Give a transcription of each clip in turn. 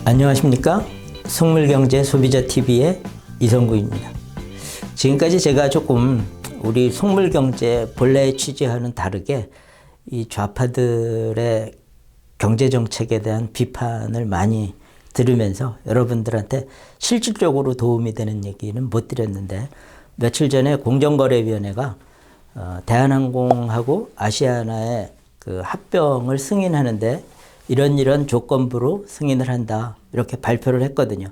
안녕하십니까? 속물경제 소비자TV의 이성구입니다. 지금까지 제가 조금 우리 속물경제 본래의 취지와는 다르게 이 좌파들의 경제정책에 대한 비판을 많이 들으면서 여러분들한테 실질적으로 도움이 되는 얘기는 못 드렸는데, 며칠 전에 공정거래위원회가 대한항공하고 아시아나의 그 합병을 승인하는데 이런 조건부로 승인을 한다, 이렇게 발표를 했거든요.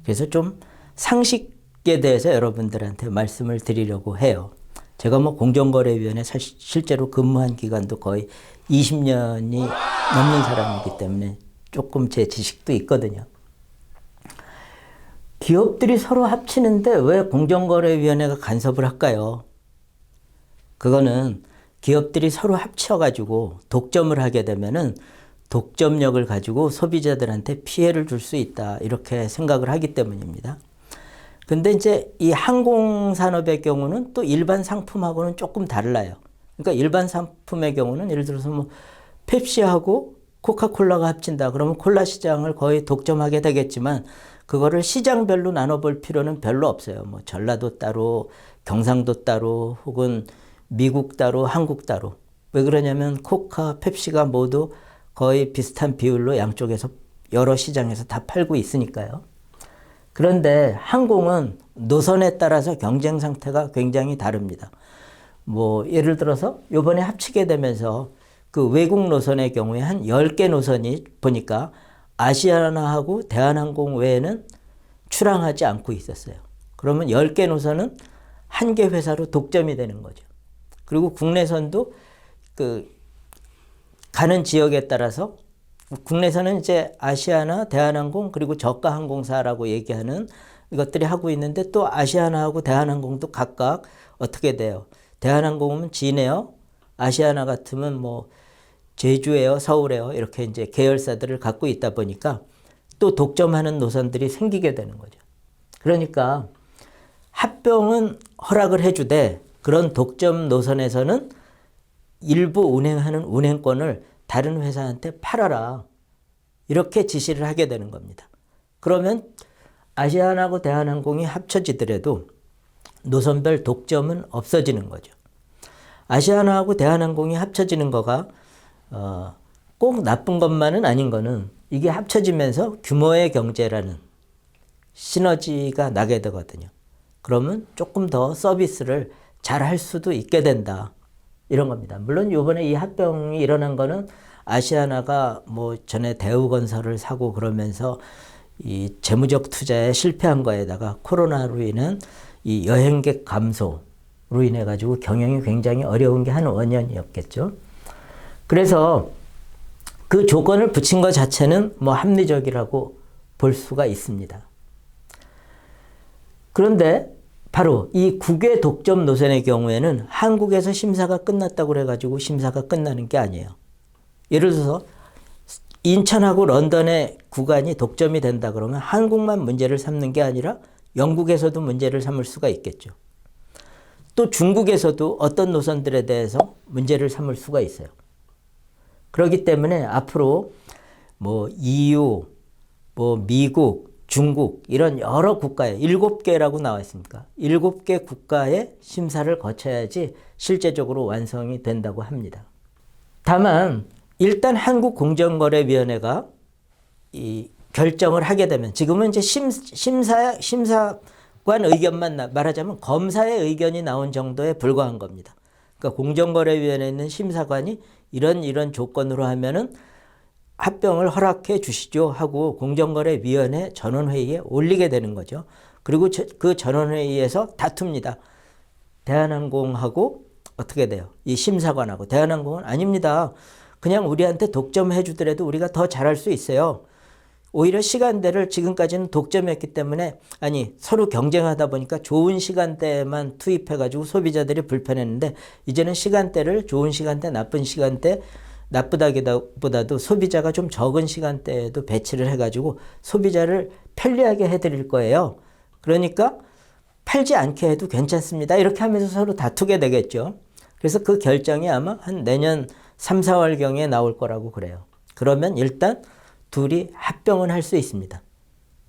그래서 좀 상식에 대해서 여러분들한테 말씀을 드리려고 해요. 제가 공정거래위원회 실제로 근무한 기간도 거의 20년이 넘는 사람이기 때문에 조금 제 지식도 있거든요. 기업들이 서로 합치는데 왜 공정거래위원회가 간섭을 할까요? 그거는 기업들이 서로 합쳐가지고 독점을 하게 되면은 독점력을 가지고 소비자들한테 피해를 줄 수 있다, 이렇게 생각을 하기 때문입니다. 근데 이제 이 항공산업의 경우는 또 일반 상품하고는 조금 달라요. 그러니까 일반 상품의 경우는 예를 들어서 펩시하고 코카콜라가 합친다 그러면 콜라 시장을 거의 독점하게 되겠지만, 그거를 시장별로 나눠볼 필요는 별로 없어요. 전라도 따로, 경상도 따로, 혹은 미국 따로, 한국 따로. 왜 그러냐면 코카, 펩시가 모두 거의 비슷한 비율로 양쪽에서 여러 시장에서 다 팔고 있으니까요. 그런데 항공은 노선에 따라서 경쟁 상태가 굉장히 다릅니다. 예를 들어서 요번에 합치게 되면서 그 외국 노선의 경우에 한 10개 노선이 보니까 아시아나하고 대한항공 외에는 출항하지 않고 있었어요. 그러면 10개 노선은 한 개 회사로 독점이 되는 거죠. 그리고 국내선도 가는 지역에 따라서 국내선은 이제 아시아나, 대한항공, 그리고 저가항공사라고 얘기하는 이것들이 하고 있는데, 또 아시아나하고 대한항공도 각각 어떻게 돼요? 대한항공은 진에어, 아시아나 같으면 제주에어, 서울에어, 이렇게 이제 계열사들을 갖고 있다 보니까 또 독점하는 노선들이 생기게 되는 거죠. 그러니까 합병은 허락을 해주되 그런 독점 노선에서는 일부 운행하는 운행권을 다른 회사한테 팔아라, 이렇게 지시를 하게 되는 겁니다. 그러면 아시아나하고 대한항공이 합쳐지더라도 노선별 독점은 없어지는 거죠. 아시아나하고 대한항공이 합쳐지는 거가 꼭 나쁜 것만은 아닌 거는, 이게 합쳐지면서 규모의 경제라는 시너지가 나게 되거든요. 그러면 조금 더 서비스를 잘 할 수도 있게 된다, 이런 겁니다. 물론 이번에 이 합병이 일어난 거는 아시아나가 전에 대우건설을 사고 그러면서 이 재무적 투자에 실패한 거에다가 코로나로 인한 이 여행객 감소로 인해 가지고 경영이 굉장히 어려운 게 한 원인이었겠죠. 그래서 그 조건을 붙인 것 자체는 합리적이라고 볼 수가 있습니다. 그런데 바로 이 국외 독점 노선의 경우에는 한국에서 심사가 끝났다고 그래가지고 심사가 끝나는 게 아니에요. 예를 들어서 인천하고 런던의 구간이 독점이 된다 그러면 한국만 문제를 삼는 게 아니라 영국에서도 문제를 삼을 수가 있겠죠. 또 중국에서도 어떤 노선들에 대해서 문제를 삼을 수가 있어요. 그렇기 때문에 앞으로 EU, 미국, 중국, 이런 여러 국가에 7개라고 나와 있습니까? 7개 국가의 심사를 거쳐야지 실제적으로 완성이 된다고 합니다. 다만 일단 한국공정거래위원회가 이 결정을 하게 되면, 지금은 이제 심사관 의견만 말하자면 검사의 의견이 나온 정도에 불과한 겁니다. 그러니까 공정거래위원회에 있는 심사관이 이런 조건으로 하면은 합병을 허락해 주시죠 하고 공정거래위원회 전원회의에 올리게 되는 거죠. 그리고 그 전원회의에서 다툽니다. 대한항공하고 어떻게 돼요? 이 심사관하고 대한항공은 아닙니다. 그냥 우리한테 독점해 주더라도 우리가 더 잘할 수 있어요. 오히려 시간대를 지금까지는 독점했기 때문에, 서로 경쟁하다 보니까 좋은 시간대만 투입해가지고 소비자들이 불편했는데, 이제는 시간대를 좋은 시간대, 나쁜 시간대, 나쁘다기보다도 소비자가 좀 적은 시간대에도 배치를 해가지고 소비자를 편리하게 해드릴 거예요. 그러니까 팔지 않게 해도 괜찮습니다, 이렇게 하면서 서로 다투게 되겠죠. 그래서 그 결정이 아마 한 내년 3, 4월경에 나올 거라고 그래요. 그러면 일단 둘이 합병은 할 수 있습니다.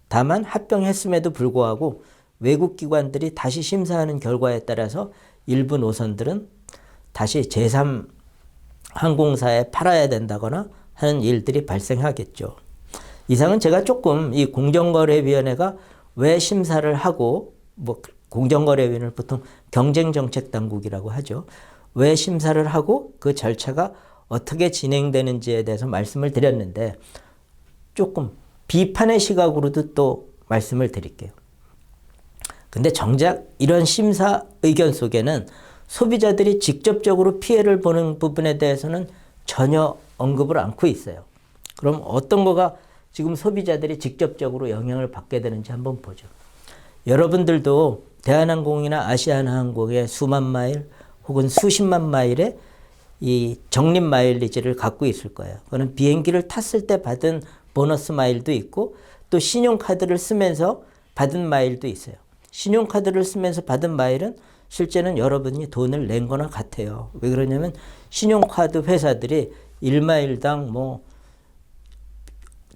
다만 합병했음에도 불구하고 외국 기관들이 다시 심사하는 결과에 따라서 일부 노선들은 다시 제3항공사에 팔아야 된다거나 하는 일들이 발생하겠죠. 이상은 제가 조금 이 공정거래위원회가 왜 심사를 하고, 뭐 공정거래위원회는 보통 경쟁정책당국이라고 하죠. 왜 심사를 하고 그 절차가 어떻게 진행되는지에 대해서 말씀을 드렸는데, 조금 비판의 시각으로도 또 말씀을 드릴게요. 근데 정작 이런 심사 의견 속에는 소비자들이 직접적으로 피해를 보는 부분에 대해서는 전혀 언급을 않고 있어요. 그럼 어떤 거가 지금 소비자들이 직접적으로 영향을 받게 되는지 한번 보죠. 여러분들도 대한항공이나 아시아나항공의 수만 마일 혹은 수십만 마일의 이 적립 마일리지를 갖고 있을 거예요. 그거는 비행기를 탔을 때 받은 보너스 마일도 있고 또 신용카드를 쓰면서 받은 마일도 있어요. 신용카드를 쓰면서 받은 마일은 실제는 여러분이 돈을 낸 거나 같아요. 왜 그러냐면 신용카드 회사들이 1마일당 뭐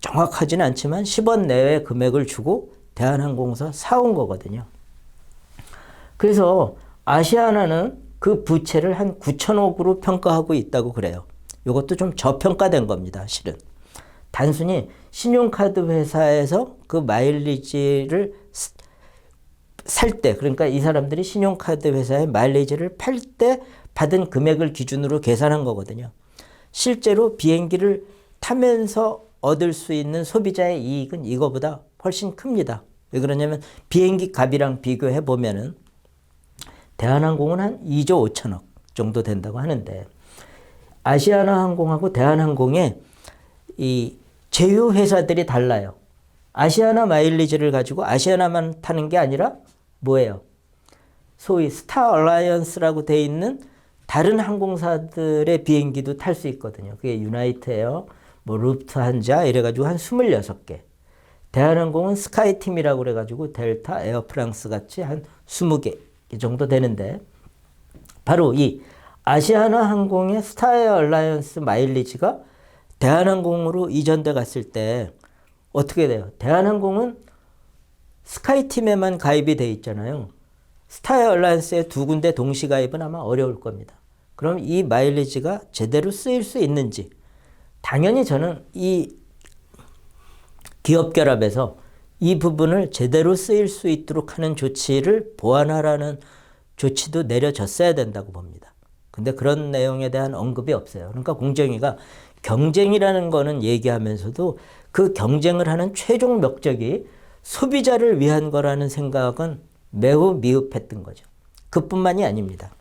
정확하지는 않지만 10원 내외 금액을 주고 대한항공에서 사온 거거든요. 그래서 아시아나는 그 부채를 한 9천억으로 평가하고 있다고 그래요. 이것도 좀 저평가된 겁니다, 실은. 단순히 신용카드 회사에서 그 마일리지를 살 때, 그러니까 이 사람들이 신용카드 회사에 마일리지를 팔 때 받은 금액을 기준으로 계산한 거거든요. 실제로 비행기를 타면서 얻을 수 있는 소비자의 이익은 이거보다 훨씬 큽니다. 왜 그러냐면 비행기 값이랑 비교해 보면은 대한항공은 한 2조 5천억 정도 된다고 하는데, 아시아나 항공하고 대한항공의 이 제휴 회사들이 달라요. 아시아나 마일리지를 가지고 아시아나만 타는 게 아니라 뭐예요? 소위 스타 얼라이언스라고 돼 있는 다른 항공사들의 비행기도 탈 수 있거든요. 그게 유나이트에어, 뭐 루프트한자 이래가지고 한 26개. 대한항공은 스카이팀이라고 그래가지고 델타, 에어프랑스 같이 한 20개 정도 되는데, 바로 이 아시아나 항공의 스타 얼라이언스 마일리지가 대한항공으로 이전돼 갔을 때 어떻게 돼요? 대한항공은 스카이팀에만 가입이 돼 있잖아요. 스타 얼라이언스에 두 군데 동시 가입은 아마 어려울 겁니다. 그럼 이 마일리지가 제대로 쓰일 수 있는지, 당연히 저는 이 기업 결합에서 이 부분을 제대로 쓰일 수 있도록 하는 조치를 보완하라는 조치도 내려졌어야 된다고 봅니다. 근데 그런 내용에 대한 언급이 없어요. 그러니까 공정위가 경쟁이라는 거는 얘기하면서도 그 경쟁을 하는 최종 목적이 소비자를 위한 거라는 생각은 매우 미흡했던 거죠. 그뿐만이 아닙니다.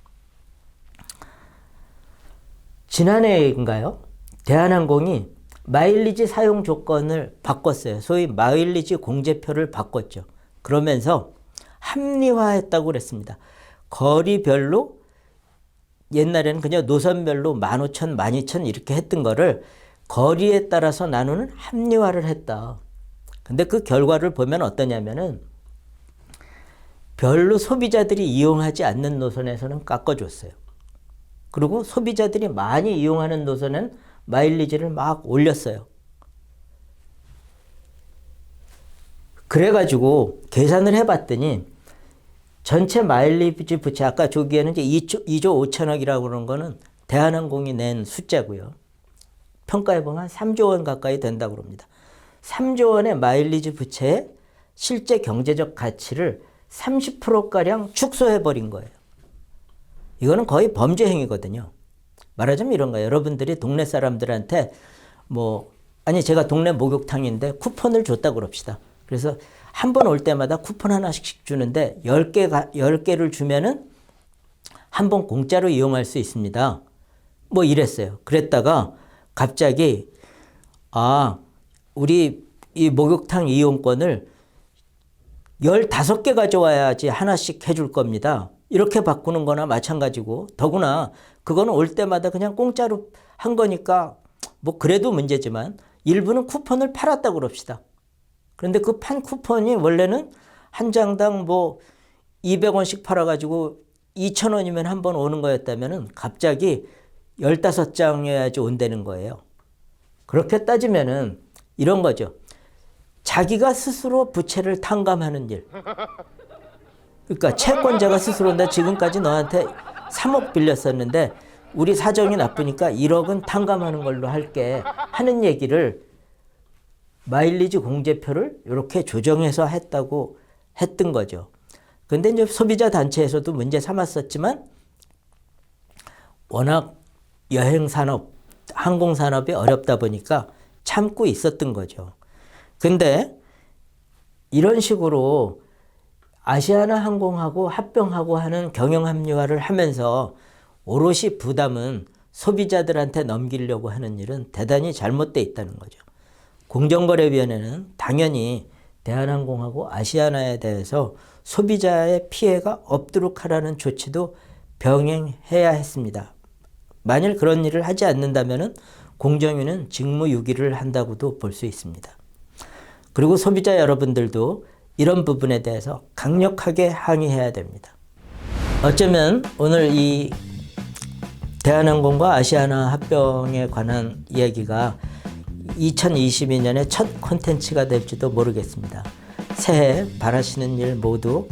지난해인가요? 대한항공이 마일리지 사용 조건을 바꿨어요. 소위 마일리지 공제표를 바꿨죠. 그러면서 합리화했다고 그랬습니다. 거리별로, 옛날에는 그냥 노선별로 15,000, 12,000 이렇게 했던 거를 거리에 따라서 나누는 합리화를 했다. 근데 그 결과를 보면 어떠냐면은 별로 소비자들이 이용하지 않는 노선에서는 깎아줬어요. 그리고 소비자들이 많이 이용하는 노선은 마일리지를 막 올렸어요. 그래가지고 계산을 해봤더니 전체 마일리지 부채, 아까 조기에는 이제 2조 5천억이라고 그런 거는 대한항공이 낸 숫자고요. 평가해보면 3조 원 가까이 된다고 합니다. 3조 원의 마일리지 부채의 실제 경제적 가치를 30%가량 축소해버린 거예요. 이거는 거의 범죄 행위거든요. 말하자면 이런 거예요. 여러분들이 동네 사람들한테 아니 제가 동네 목욕탕인데 쿠폰을 줬다고 그럽시다. 그래서 한 번 올 때마다 쿠폰 하나씩 주는데 10개를 주면은 한 번 공짜로 이용할 수 있습니다. 이랬어요. 그랬다가 갑자기 우리 이 목욕탕 이용권을 15개 가져와야지 하나씩 해줄 겁니다. 이렇게 바꾸는 거나 마찬가지고, 더구나 그거는 올 때마다 그냥 공짜로 한 거니까 그래도 문제지만 일부는 쿠폰을 팔았다고 그럽시다. 그런데 그 판 쿠폰이 원래는 한 장당 200원씩 팔아가지고 2,000원이면 한 번 오는 거였다면은 갑자기 15장이어야지 온다는 거예요. 그렇게 따지면은 이런 거죠. 자기가 스스로 부채를 탕감하는 일. 그러니까 채권자가 스스로 나 지금까지 너한테 3억 빌렸었는데 우리 사정이 나쁘니까 1억은 탕감하는 걸로 할게 하는 얘기를 마일리지 공제표를 이렇게 조정해서 했다고 했던 거죠. 근데 이제 소비자 단체에서도 문제 삼았었지만 워낙 여행 산업, 항공 산업이 어렵다 보니까 참고 있었던 거죠. 근데 이런 식으로 아시아나 항공하고 합병하고 하는 경영 합리화를 하면서 오롯이 부담은 소비자들한테 넘기려고 하는 일은 대단히 잘못돼 있다는 거죠. 공정거래위원회는 당연히 대한항공하고 아시아나에 대해서 소비자의 피해가 없도록 하라는 조치도 병행해야 했습니다. 만일 그런 일을 하지 않는다면 공정위는 직무유기를 한다고도 볼 수 있습니다. 그리고 소비자 여러분들도 이런 부분에 대해서 강력하게 항의해야 됩니다. 어쩌면 오늘 이 대한항공과 아시아나 합병에 관한 이야기가 2022년의 첫 콘텐츠가 될지도 모르겠습니다. 새해 바라시는 일 모두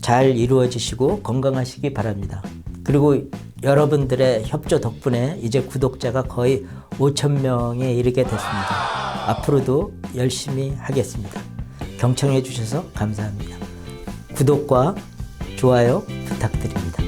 잘 이루어지시고 건강하시기 바랍니다. 그리고 여러분들의 협조 덕분에 이제 구독자가 거의 5,000명에 이르게 됐습니다. 앞으로도 열심히 하겠습니다. 경청해 주셔서 감사합니다. 구독과 좋아요 부탁드립니다.